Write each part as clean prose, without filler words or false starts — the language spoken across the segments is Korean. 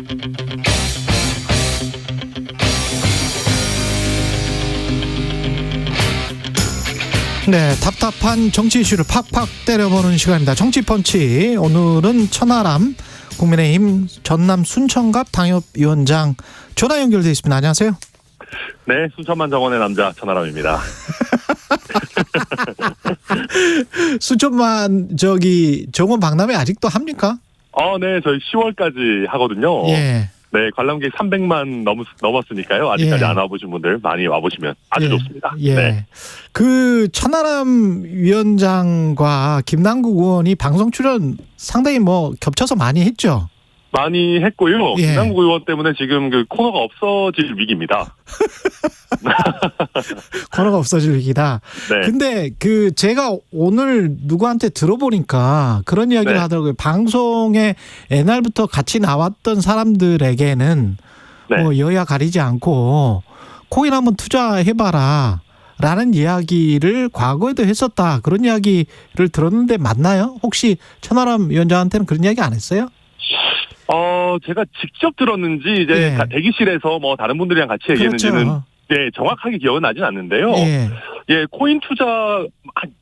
네, 답답한 정치 이슈를 팍팍 때려보는 시간입니다. 정치펀치. 오늘은 천하람 국민의힘 전남 순천갑 당협위원장 전화 연결돼 있습니다. 안녕하세요. 네, 순천만 정원의 남자 천하람입니다. 순천만 정원 박람회 아직도 합니까? 네, 저희 10월까지 하거든요. 예. 네, 관람객 300만 넘었으니까요. 아직까지 예. 안 와보신 분들 많이 와보시면 아주 좋습니다. 예. 네. 그 천하람 위원장과 김남국 의원이 방송 출연 상당히 겹쳐서 많이 했죠. 많이 했고요. 예. 김남국 의원 때문에 지금 그 코너가 없어질 위기입니다. 코너가 없어질 위기다. 네. 근데 제가 오늘 누구한테 들어보니까 그런 이야기를 네. 하더라고요. 방송에 옛날부터 같이 나왔던 사람들에게는 네. 여야 가리지 않고 코인 한번 투자해봐라 라는 이야기를 과거에도 했었다. 그런 이야기를 들었는데 맞나요? 혹시 천하람 위원장한테는 그런 이야기 안 했어요? 제가 직접 들었는지 이제 예. 대기실에서 다른 분들이랑 같이 얘기했는지는 그렇죠. 네, 정확하게 기억은 나진 않는데요. 예. 예, 코인 투자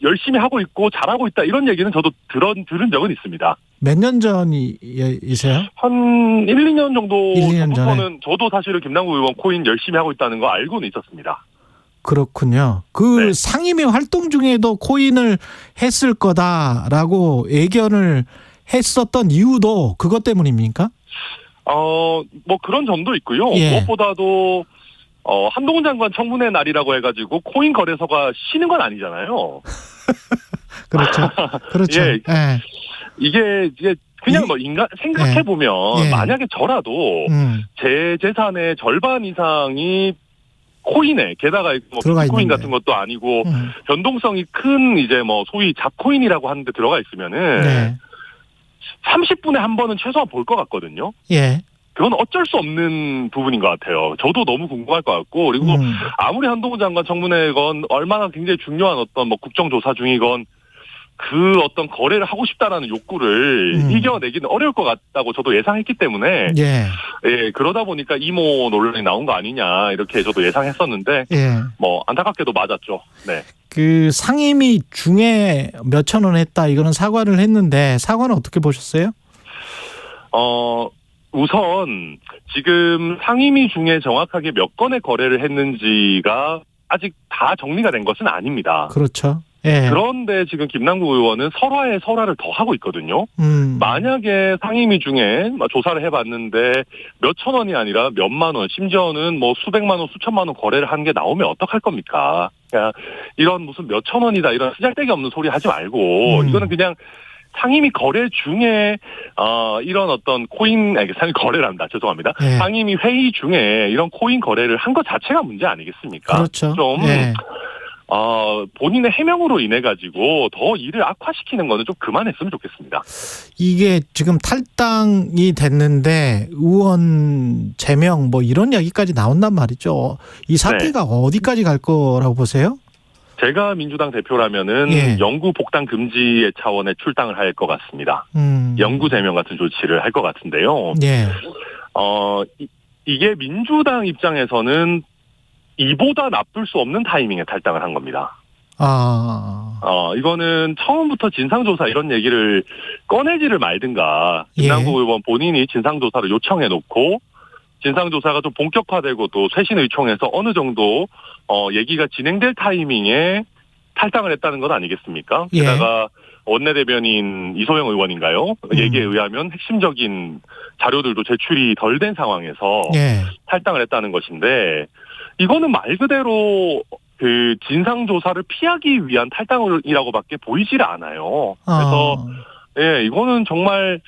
열심히 하고 있고 잘하고 있다 이런 얘기는 저도 들은 적은 있습니다. 몇 년 전이세요? 한 1, 2년 정도 1, 2년 전에. 전부터는 저도 사실은 김남국 의원 코인 열심히 하고 있다는 거 알고는 있었습니다. 그렇군요. 네. 상임위 활동 중에도 코인을 했을 거다라고 예견을 했었던 이유도 그것 때문입니까? 그런 점도 있고요. 예. 무엇보다도 한동훈 장관 청문회 날이라고 해가지고 코인 거래소가 쉬는 건 아니잖아요. 그렇죠. 그렇죠. 예. 예. 이게 그냥 인간 생각해 보면 예. 만약에 저라도 제 재산의 절반 이상이 코인에 게다가 비트코인 같은 것도 아니고 변동성이 큰 이제 소위 잡코인이라고 하는데 들어가 있으면은 네. 30분에 한 번은 최소한 볼 것 같거든요. 예. 그건 어쩔 수 없는 부분인 것 같아요. 저도 너무 궁금할 것 같고 그리고 아무리 한동훈 장관 청문회건 얼마나 굉장히 중요한 어떤 국정조사 중이건 그 어떤 거래를 하고 싶다라는 욕구를 이겨내기는 어려울 것 같다고 저도 예상했기 때문에 예. 예, 그러다 보니까 이모 논란이 나온 거 아니냐 이렇게 저도 예상했었는데 예. 안타깝게도 맞았죠. 네. 상임위 중에 몇천 원 했다 이거는 사과를 했는데 사과는 어떻게 보셨어요? 우선 지금 상임위 중에 정확하게 몇 건의 거래를 했는지가 아직 다 정리가 된 것은 아닙니다. 그렇죠. 예. 그런데 지금 김남국 의원은 설화에 설화를 더 하고 있거든요. 만약에 상임위 중에 조사를 해봤는데 몇천 원이 아니라 몇만 원, 심지어는 수백만 원, 수천만 원 거래를 한 게 나오면 어떡할 겁니까? 그러니까 이런 무슨 몇천 원이다 이런 쓰잘데기 없는 소리 하지 말고 이거는 그냥 상임위 거래 중에 이런 어떤 상임위 거래를 한다. 죄송합니다. 예. 상임위 회의 중에 이런 코인 거래를 한 것 자체가 문제 아니겠습니까? 그렇죠. 좀 예. 본인의 해명으로 인해 가지고 더 일을 악화시키는 거는 좀 그만했으면 좋겠습니다. 이게 지금 탈당이 됐는데 의원 제명 이런 이야기까지 나온단 말이죠. 이 사태가 어디까지 갈 거라고 보세요? 제가 민주당 대표라면은 예. 영구 복당 금지의 차원의 출당을 할 것 같습니다. 영구 제명 같은 조치를 할 것 같은데요. 예. 이게 민주당 입장에서는 이보다 나쁠 수 없는 타이밍에 탈당을 한 겁니다. 이거는 처음부터 진상조사 이런 얘기를 꺼내지를 말든가 김남국 의원 본인이 진상조사를 요청해 놓고 진상조사가 좀 본격화되고 또 쇄신의총에서 어느 정도 얘기가 진행될 타이밍에 탈당을 했다는 것 아니겠습니까? 예. 게다가 원내대변인 이소영 의원인가요? 얘기에 의하면 핵심적인 자료들도 제출이 덜 된 상황에서 예. 탈당을 했다는 것인데 이거는 말 그대로 그 진상조사를 피하기 위한 탈당이라고밖에 보이지를 않아요. 그래서 예, 이거는 정말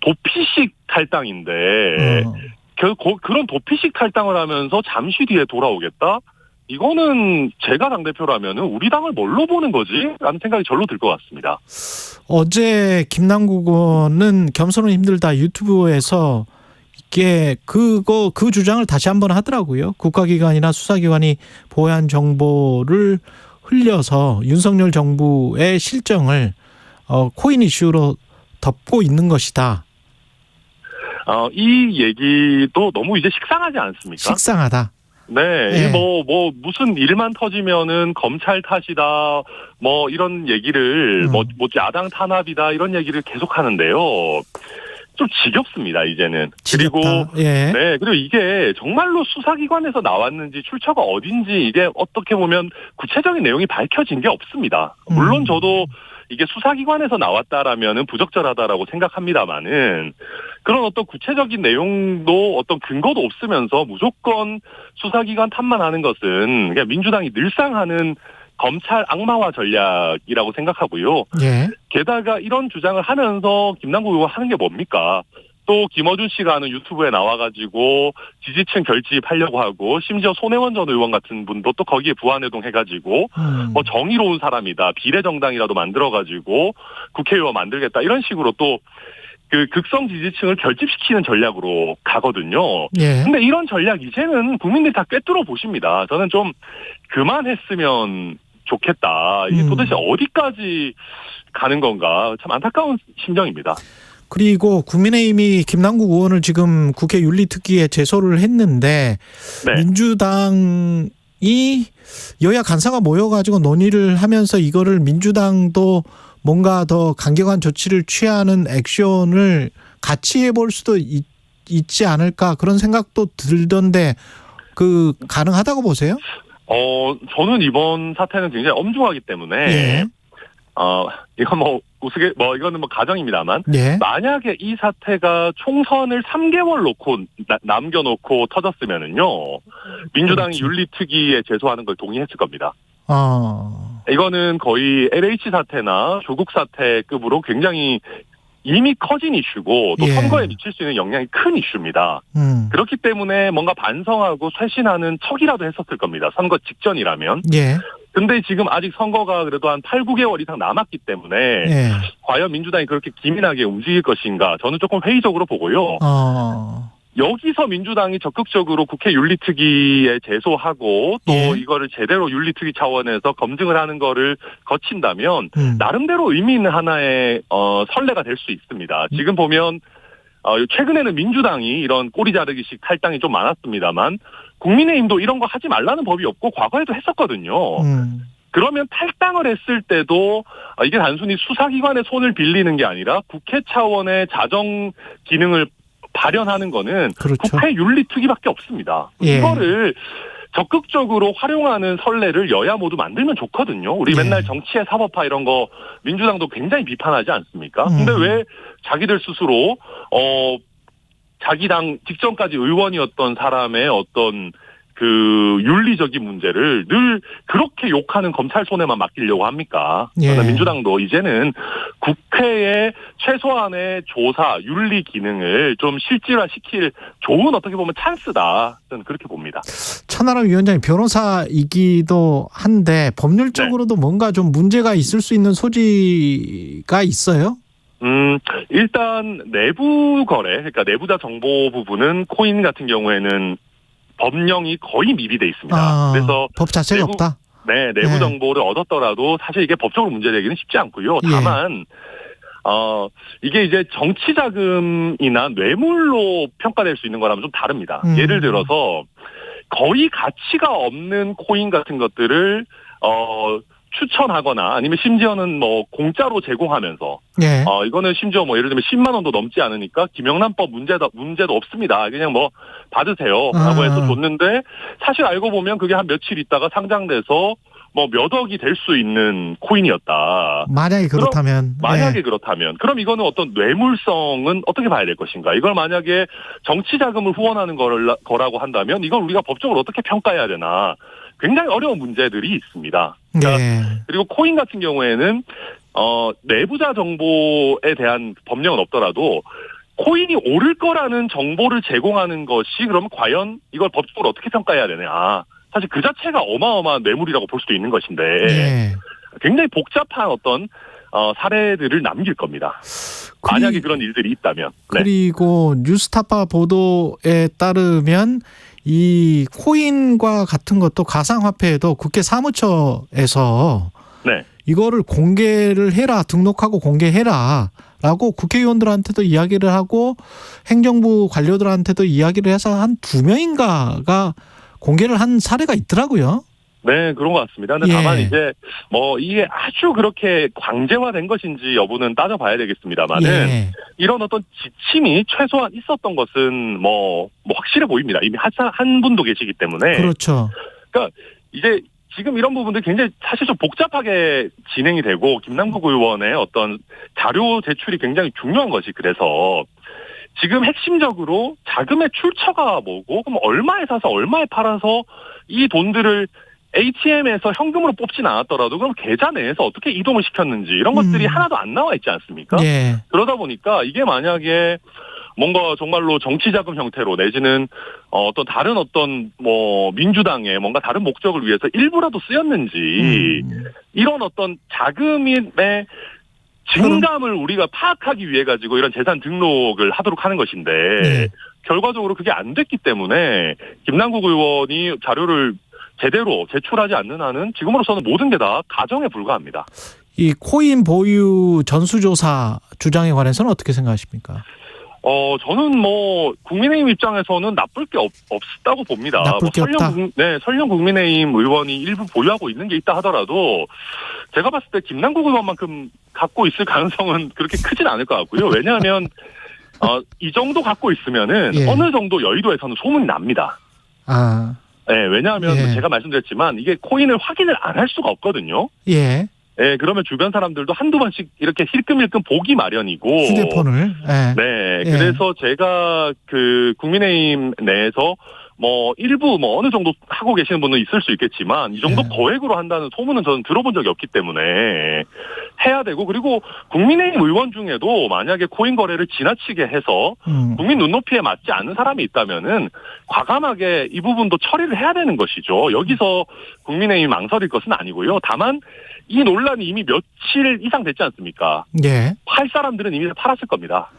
도피식 탈당인데 그런 도피식 탈당을 하면서 잠시 뒤에 돌아오겠다? 이거는 제가 당대표라면은 우리 당을 뭘로 보는 거지? 라는 생각이 절로 들 것 같습니다. 어제 김남국 의원은 겸손은 힘들다 유튜브에서 이게 그 주장을 다시 한번 하더라고요. 국가기관이나 수사기관이 보호한 정보를 흘려서 윤석열 정부의 실정을 코인 이슈로 덮고 있는 것이다. 이 얘기도 너무 이제 식상하지 않습니까? 식상하다. 네, 무슨 일만 터지면은 검찰 탓이다, 이런 얘기를, 야당 탄압이다, 이런 얘기를 계속 하는데요. 좀 지겹습니다, 이제는. 지겹다. 그리고, 예. 네, 그리고 이게 정말로 수사기관에서 나왔는지 출처가 어딘지 이게 어떻게 보면 구체적인 내용이 밝혀진 게 없습니다. 물론 저도 이게 수사기관에서 나왔다라면은 부적절하다라고 생각합니다만은 그런 어떤 구체적인 내용도 어떤 근거도 없으면서 무조건 수사기관 탓만 하는 것은 그냥 민주당이 늘상 하는 검찰 악마화 전략이라고 생각하고요. 예. 게다가 이런 주장을 하면서 김남국 의원 하는 게 뭡니까? 또 김어준 씨가 하는 유튜브에 나와가지고 지지층 결집하려고 하고 심지어 손혜원 전 의원 같은 분도 또 거기에 부안해동해가지고 정의로운 사람이다 비례정당이라도 만들어가지고 국회의원 만들겠다 이런 식으로 또 그 극성 지지층을 결집시키는 전략으로 가거든요. 예. 근데 이런 전략 이제는 국민들이 다 꿰뚫어 보십니다. 저는 좀 그만했으면 좋겠다. 이게 도대체 어디까지 가는 건가 참 안타까운 심정입니다. 그리고 국민의힘이 김남국 의원을 지금 국회 윤리특위에 제소를 했는데 네. 민주당이 여야 간사가 모여가지고 논의를 하면서 이거를 민주당도 뭔가 더 강경한 조치를 취하는 액션을 같이 해볼 수도 있지 않을까 그런 생각도 들던데 가능하다고 보세요? 저는 이번 사태는 굉장히 엄중하기 때문에 예. 이건 이거는 가정입니다만 예. 만약에 이 사태가 총선을 3개월 남겨놓고 터졌으면은요 민주당이 그렇죠. 윤리특위에 제소하는 걸 동의했을 겁니다. 이거는 거의 LH 사태나 조국 사태급으로 굉장히 이미 커진 이슈고 또 예. 선거에 미칠 수 있는 영향이 큰 이슈입니다. 그렇기 때문에 뭔가 반성하고 쇄신하는 척이라도 했었을 겁니다. 선거 직전이라면. 예. 근데 지금 아직 선거가 그래도 한 8, 9개월 이상 남았기 때문에 예. 과연 민주당이 그렇게 기민하게 움직일 것인가 저는 조금 회의적으로 보고요. 여기서 민주당이 적극적으로 국회 윤리특위에 제소하고 또 예. 이거를 제대로 윤리특위 차원에서 검증을 하는 거를 거친다면 나름대로 의미 있는 하나의 선례가 될 수 있습니다. 지금 보면 최근에는 민주당이 이런 꼬리 자르기식 탈당이 좀 많았습니다만 국민의힘도 이런 거 하지 말라는 법이 없고 과거에도 했었거든요. 그러면 탈당을 했을 때도 이게 단순히 수사기관의 손을 빌리는 게 아니라 국회 차원의 자정 기능을 발현하는 거는 그렇죠. 국회 윤리특위밖에 없습니다. 예. 이거를 적극적으로 활용하는 선례를 여야 모두 만들면 좋거든요. 우리 예. 맨날 정치의 사법화 이런 거 민주당도 굉장히 비판하지 않습니까? 근데 왜 자기들 스스로 자기 당 직전까지 의원이었던 사람의 어떤 그 윤리적인 문제를 늘 그렇게 욕하는 검찰 손에만 맡기려고 합니까? 예. 그래서 민주당도 이제는 국회의 최소한의 조사, 윤리 기능을 좀 실질화시킬 좋은 어떻게 보면 찬스다. 저는 그렇게 봅니다. 천하람 위원장이 변호사이기도 한데 법률적으로도 뭔가 좀 문제가 있을 수 있는 소지가 있어요? 일단 내부 거래, 그러니까 내부자 정보 부분은 코인 같은 경우에는 법령이 거의 미비돼 있습니다. 그래서 법 자체가 없다. 네, 내부 정보를 얻었더라도 사실 이게 법적으로 문제되기는 쉽지 않고요. 다만 이게 이제 정치 자금이나 뇌물로 평가될 수 있는 거라면 좀 다릅니다. 예를 들어서 거의 가치가 없는 코인 같은 것들을 추천하거나 아니면 심지어는 공짜로 제공하면서 예. 이거는 심지어 예를 들면 10만 원도 넘지 않으니까 김영란법 문제도 없습니다. 그냥 받으세요라고 해서 줬는데 사실 알고 보면 그게 한 며칠 있다가 상장돼서 몇 억이 될 수 있는 코인이었다. 만약에 그렇다면. 그렇다면 그럼 이거는 어떤 뇌물성은 어떻게 봐야 될 것인가? 이걸 만약에 정치 자금을 후원하는 거라고 한다면 이걸 우리가 법적으로 어떻게 평가해야 되나? 굉장히 어려운 문제들이 있습니다. 그러니까 예. 그리고 코인 같은 경우에는 내부자 정보에 대한 법령은 없더라도 코인이 오를 거라는 정보를 제공하는 것이 그러면 과연 이걸 법적으로 어떻게 평가해야 되냐. 사실 그 자체가 어마어마한 뇌물이라고 볼 수도 있는 것인데 예. 굉장히 복잡한 어떤 사례들을 남길 겁니다. 만약에 그런 일들이 있다면. 그리고 뉴스타파 보도에 따르면 이 코인과 같은 것도 가상화폐에도 국회 사무처에서 네. 이거를 공개를 해라, 등록하고 공개해라 라고 국회의원들한테도 이야기를 하고 행정부 관료들한테도 이야기를 해서 한 2명인가가 공개를 한 사례가 있더라고요. 네, 그런 것 같습니다. 근데 예. 다만 이제 뭐 이게 아주 그렇게 강제화된 것인지 여부는 따져봐야 되겠습니다만은 예. 이런 어떤 지침이 최소한 있었던 것은 뭐 확실해 보입니다. 이미 한 분도 계시기 때문에. 그렇죠. 그러니까 이제 지금 이런 부분들 굉장히 사실 좀 복잡하게 진행이 되고 김남국 의원의 어떤 자료 제출이 굉장히 중요한 것이 그래서 지금 핵심적으로 자금의 출처가 뭐고 그럼 얼마에 사서 얼마에 팔아서 이 돈들을 ATM에서 현금으로 뽑진 않았더라도 그럼 계좌 내에서 어떻게 이동을 시켰는지 이런 것들이 하나도 안 나와 있지 않습니까? 예. 그러다 보니까 이게 만약에 뭔가 정말로 정치자금 형태로 내지는 어떤 다른 어떤 뭐 민주당의 뭔가 다른 목적을 위해서 일부라도 쓰였는지 이런 어떤 자금의 증감을 우리가 파악하기 위해 가지고 이런 재산 등록을 하도록 하는 것인데 네. 결과적으로 그게 안 됐기 때문에 김남국 의원이 자료를 제대로 제출하지 않는 한은 지금으로서는 모든 게 다 가정에 불과합니다. 이 코인 보유 전수조사 주장에 관해서는 어떻게 생각하십니까? 저는 뭐 국민의힘 입장에서는 나쁠 게 없다고 봅니다. 나쁠 게 없다. 설령 국민의힘 의원이 일부 보유하고 있는 게 있다 하더라도 제가 봤을 때 김남국 의원만큼 갖고 있을 가능성은 그렇게 크진 않을 것 같고요. 왜냐하면 이 정도 갖고 있으면은 예. 어느 정도 여의도에서는 소문이 납니다. 아, 네, 왜냐하면 예. 제가 말씀드렸지만 이게 코인을 확인을 안 할 수가 없거든요. 예. 네, 그러면 주변 사람들도 한두 번씩 이렇게 힐끔힐끔 보기 마련이고. 휴대폰을. 예. 네, 예. 그래서 제가 그 국민의힘 내에서 뭐 일부 뭐 어느 정도 하고 계시는 분은 있을 수 있겠지만 이 정도 예. 거액으로 한다는 소문은 저는 들어본 적이 없기 때문에 해야 되고 그리고 국민의힘 의원 중에도 만약에 코인 거래를 지나치게 해서 국민 눈높이에 맞지 않는 사람이 있다면은 과감하게 이 부분도 처리를 해야 되는 것이죠. 여기서 국민의힘 망설일 것은 아니고요. 다만 이 논란이 이미 며칠 이상 됐지 않습니까? 예. 팔 사람들은 이미 팔았을 겁니다.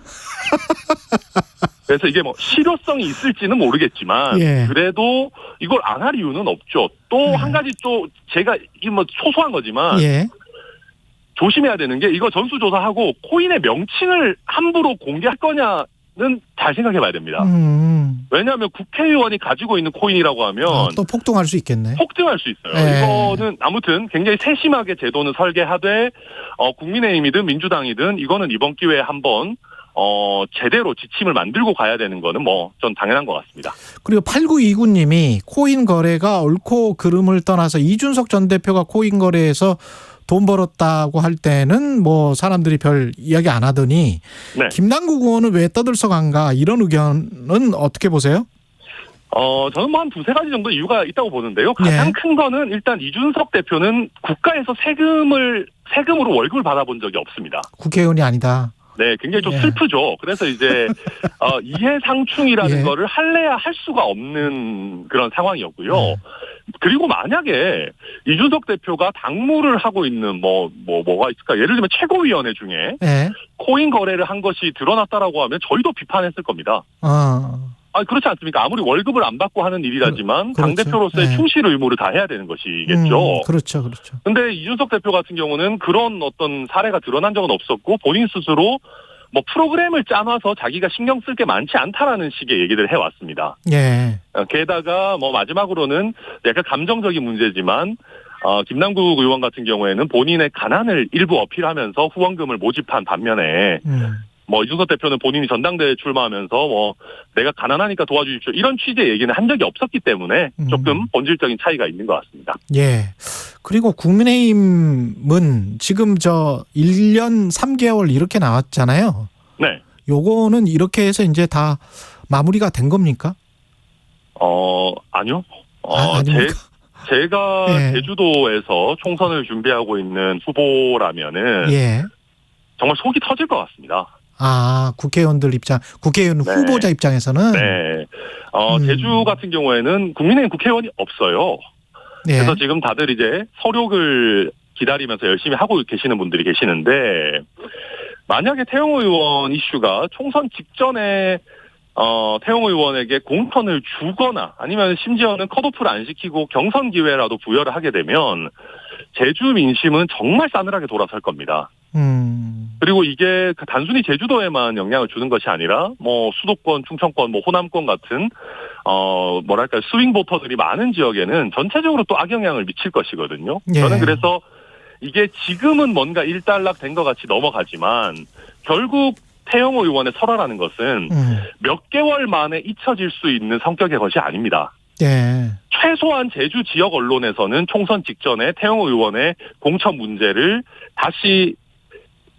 그래서 이게 뭐 실효성이 있을지는 모르겠지만 예. 그래도 이걸 안 할 이유는 없죠. 또 한 가지 또 제가 이 뭐 소소한 거지만 예. 조심해야 되는 게 이거 전수조사하고 코인의 명칭을 함부로 공개할 거냐는 잘 생각해 봐야 됩니다. 왜냐하면 국회의원이 가지고 있는 코인이라고 하면 또 폭동할 수 있겠네. 폭등할 수 있어요. 예. 이거는 아무튼 굉장히 세심하게 제도는 설계하되 국민의힘이든 민주당이든 이거는 이번 기회에 한번 제대로 지침을 만들고 가야 되는 거는 뭐 전 당연한 것 같습니다. 그리고 8929님이 코인 거래가 옳고 그름을 떠나서 이준석 전 대표가 코인 거래에서 돈 벌었다고 할 때는 뭐 사람들이 별 이야기 안 하더니 네. 김남국 의원은 왜 떠들썩한가 이런 의견은 어떻게 보세요? 저는 뭐 한 두세 가지 정도 이유가 있다고 보는데요. 가장 네. 큰 거는 일단 이준석 대표는 국가에서 세금으로 월급을 받아본 적이 없습니다. 국회의원이 아니다. 네, 굉장히 좀 예. 슬프죠. 그래서 이제 이해상충이라는 예. 거를 할래야 할 수가 없는 그런 상황이었고요. 네. 그리고 만약에 이준석 대표가 당무를 하고 있는 뭐가 있을까? 예를 들면 최고위원회 중에 예. 코인 거래를 한 것이 드러났다라고 하면 저희도 비판했을 겁니다. 그렇지 않습니까? 아무리 월급을 안 받고 하는 일이라지만 그렇죠. 당대표로서의 네. 충실 의무를 다 해야 되는 것이겠죠. 그렇죠. 그렇죠. 근데 이준석 대표 같은 경우는 그런 어떤 사례가 드러난 적은 없었고 본인 스스로 뭐 프로그램을 짜놔서 자기가 신경 쓸 게 많지 않다라는 식의 얘기를 해왔습니다. 예. 게다가 뭐 마지막으로는 약간 감정적인 문제지만 김남국 의원 같은 경우에는 본인의 가난을 일부 어필하면서 후원금을 모집한 반면에 뭐 이준석 대표는 본인이 전당대회 출마하면서 뭐 내가 가난하니까 도와주십시오 이런 취지의 얘기는 한 적이 없었기 때문에 조금 본질적인 차이가 있는 것 같습니다. 예. 그리고 국민의힘은 지금 1년 3개월 이렇게 나왔잖아요. 네. 요거는 이렇게 해서 이제 다 마무리가 된 겁니까? 아니요. 아닙니까? 제가 예. 제주도에서 총선을 준비하고 있는 후보라면은 예. 정말 속이 터질 것 같습니다. 국회의원 네. 후보자 입장에서는. 네. 제주 같은 경우에는 국민의힘 국회의원이 없어요. 예. 그래서 지금 다들 이제 서력을 기다리면서 열심히 하고 계시는 분들이 계시는데, 만약에 태영 의원 이슈가 총선 직전에 태영 의원에게 공천을 주거나 아니면 심지어는 컷오프를 안 시키고 경선 기회라도 부여를 하게 되면 제주 민심은 정말 싸늘하게 돌아설 겁니다. 그리고 이게 단순히 제주도에만 영향을 주는 것이 아니라 뭐 수도권, 충청권, 뭐 호남권 같은 뭐랄까 스윙 보터들이 많은 지역에는 전체적으로 또 악영향을 미칠 것이거든요. 예. 저는 그래서 이게 지금은 뭔가 일단락된 것 같이 넘어가지만 결국 태영호 의원의 설화라는 것은 몇 개월 만에 잊혀질 수 있는 성격의 것이 아닙니다. 예. 최소한 제주 지역 언론에서는 총선 직전에 태영호 의원의 공천 문제를 다시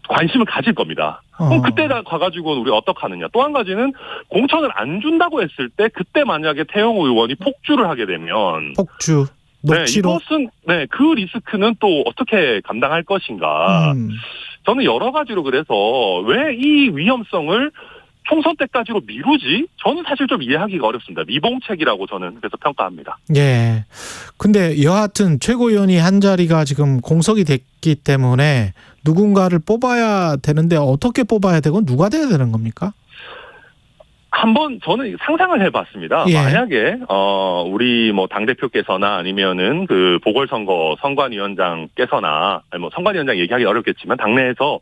관심을 가질 겁니다. 그럼 그때 가가지고는 우리가 어떡하느냐. 또 한 가지는 공천을 안 준다고 했을 때 그때 만약에 태영호 의원이 폭주를 하게 되면 폭주. 녹취록. 이것은 그 리스크는 또 어떻게 감당할 것인가. 저는 여러 가지로 그래서 왜 이 위험성을 총선 때까지로 미루지? 저는 사실 좀 이해하기가 어렵습니다. 미봉책이라고 저는 그래서 평가합니다. 예. 근데 여하튼 최고위원이 한 자리가 지금 공석이 됐기 때문에 누군가를 뽑아야 되는데 어떻게 뽑아야 되고 누가 돼야 되는 겁니까? 한번 저는 상상을 해봤습니다. 예. 만약에 우리 뭐 당대표께서나 아니면은 그 보궐선거 선관위원장께서나 아니 뭐 선관위원장 얘기하기 어렵겠지만 당내에서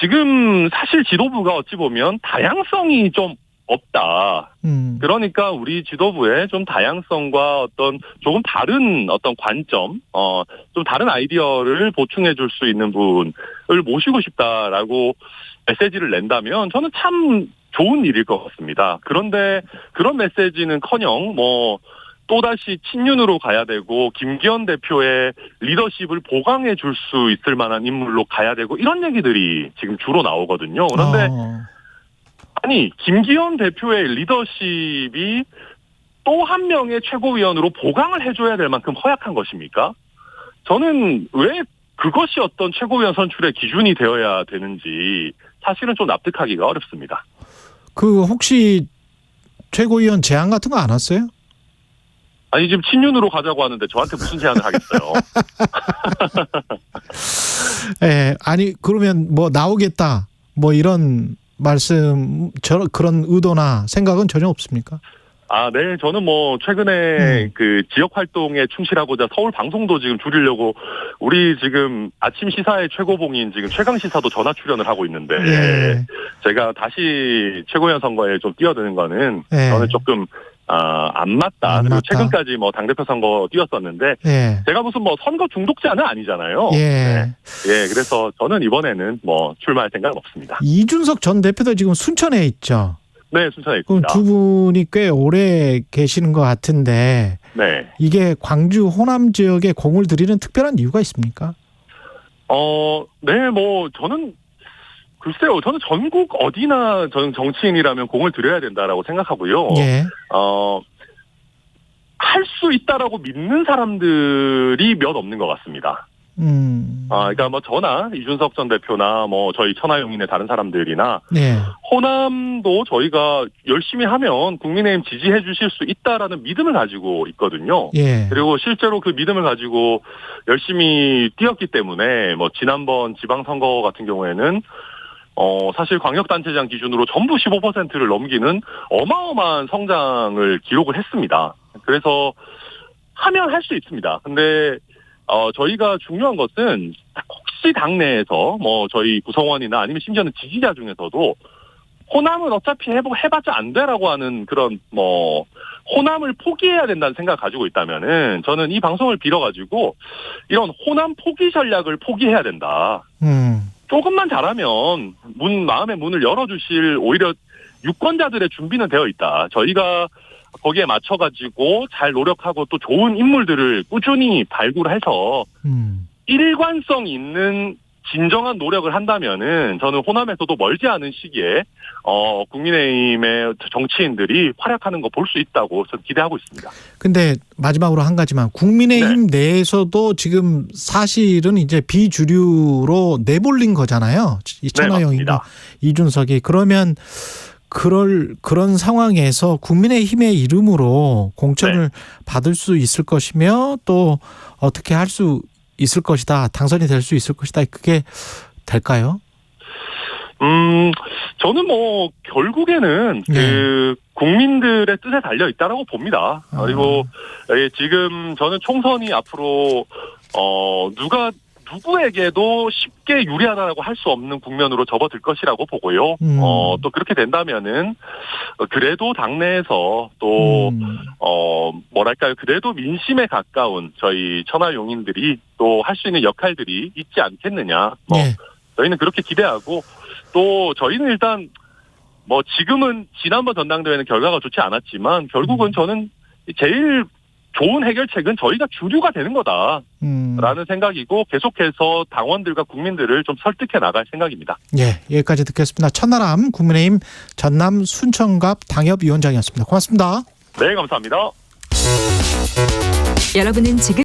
지금 사실 지도부가 어찌 보면 다양성이 좀 없다. 그러니까 우리 지도부에 좀 다양성과 어떤 조금 다른 어떤 관점, 좀 다른 아이디어를 보충해 줄 수 있는 분을 모시고 싶다라고 메시지를 낸다면 저는 참 좋은 일일 것 같습니다. 그런데 그런 메시지는커녕 뭐 또다시 친윤으로 가야 되고 김기현 대표의 리더십을 보강해 줄 수 있을 만한 인물로 가야 되고 이런 얘기들이 지금 주로 나오거든요. 그런데 아니 김기현 대표의 리더십이 또 한 명의 최고위원으로 보강을 해줘야 될 만큼 허약한 것입니까? 저는 왜 그것이 어떤 최고위원 선출의 기준이 되어야 되는지 사실은 좀 납득하기가 어렵습니다. 그 혹시 최고위원 제안 같은 거 안 왔어요? 아니 지금 친윤으로 가자고 하는데 저한테 무슨 제안을 하겠어요? 예, 아니 그러면 뭐 나오겠다 뭐 이런 말씀 그런 의도나 생각은 전혀 없습니까? 네. 저는 뭐 최근에 그 지역 활동에 충실하고자 서울 방송도 지금 줄이려고 우리 지금 아침 시사의 최고봉인 지금 최강 시사도 전화 출연을 하고 있는데 예. 제가 다시 최고위원 선거에 좀 뛰어드는 거는 예. 저는 조금 안 맞다. 그리고 최근까지 뭐 당대표 선거 뛰었었는데 예. 제가 무슨 뭐 선거 중독자는 아니잖아요. 예. 네. 예. 그래서 저는 이번에는 뭐 출마할 생각은 없습니다. 이준석 전 대표도 지금 순천에 있죠. 네, 순천에 그럼 있습니다. 두 분이 꽤 오래 계시는 것 같은데 네. 이게 광주 호남 지역에 공을 들이는 특별한 이유가 있습니까? 네, 뭐 저는 글쎄요, 저는 전국 어디나 저는 정치인이라면 공을 들여야 된다라고 생각하고요. 예. 할 수 있다라고 믿는 사람들이 몇 없는 것 같습니다. 그러니까 뭐 저나 이준석 전 대표나 뭐 저희 천하용인의 다른 사람들이나 네. 호남도 저희가 열심히 하면 국민의힘 지지해 주실 수 있다라는 믿음을 가지고 있거든요. 예. 그리고 실제로 그 믿음을 가지고 열심히 뛰었기 때문에 뭐 지난번 지방선거 같은 경우에는 사실 광역단체장 기준으로 전부 15%를 넘기는 어마어마한 성장을 기록을 했습니다. 그래서 하면 할 수 있습니다. 근데 저희가 중요한 것은 혹시 당내에서 뭐 저희 구성원이나 아니면 심지어는 지지자 중에서도 호남은 어차피 해봤자 안 되라고 하는 그런 뭐 호남을 포기해야 된다는 생각을 가지고 있다면은 저는 이 방송을 빌어가지고 이런 호남 포기 전략을 포기해야 된다. 조금만 잘하면 마음의 문을 열어주실 오히려 유권자들의 준비는 되어 있다. 저희가 거기에 맞춰가지고 잘 노력하고 또 좋은 인물들을 꾸준히 발굴해서 일관성 있는 진정한 노력을 한다면은 저는 호남에서도 멀지 않은 시기에 국민의힘의 정치인들이 활약하는 거 볼 수 있다고 저는 기대하고 있습니다. 근데 마지막으로 한 가지만 국민의힘 내에서도 지금 사실은 이제 비주류로 내몰린 거잖아요. 이 천하용인과 이준석이. 그러면 그런 상황에서 국민의힘의 이름으로 공천을 받을 수 있을 것이며 또 어떻게 할 수 있을 것이다. 당선이 될 수 있을 것이다. 그게 될까요? 저는 뭐 결국에는 그 국민들의 뜻에 달려 있다라고 봅니다. 그리고 지금 저는 총선이 앞으로 누가 누구에게도 쉽게 유리하다라고 할 수 없는 국면으로 접어들 것이라고 보고요. 또 그렇게 된다면은 그래도 당내에서 또 뭐랄까요, 그래도 민심에 가까운 저희 천하용인들이 또 할 수 있는 역할들이 있지 않겠느냐. 네. 저희는 그렇게 기대하고, 또 저희는 일단 지금은 지난번 전당대회는 결과가 좋지 않았지만 결국은 저는 제일 좋은 해결책은 저희가 주류가 되는 거다라는 생각이고, 계속해서 당원들과 국민들을 좀 설득해 나갈 생각입니다. 예, 여기까지 듣겠습니다. 천하람 국민의힘 전남 순천갑 당협위원장이었습니다. 고맙습니다. 네, 감사합니다. 여러분은 지금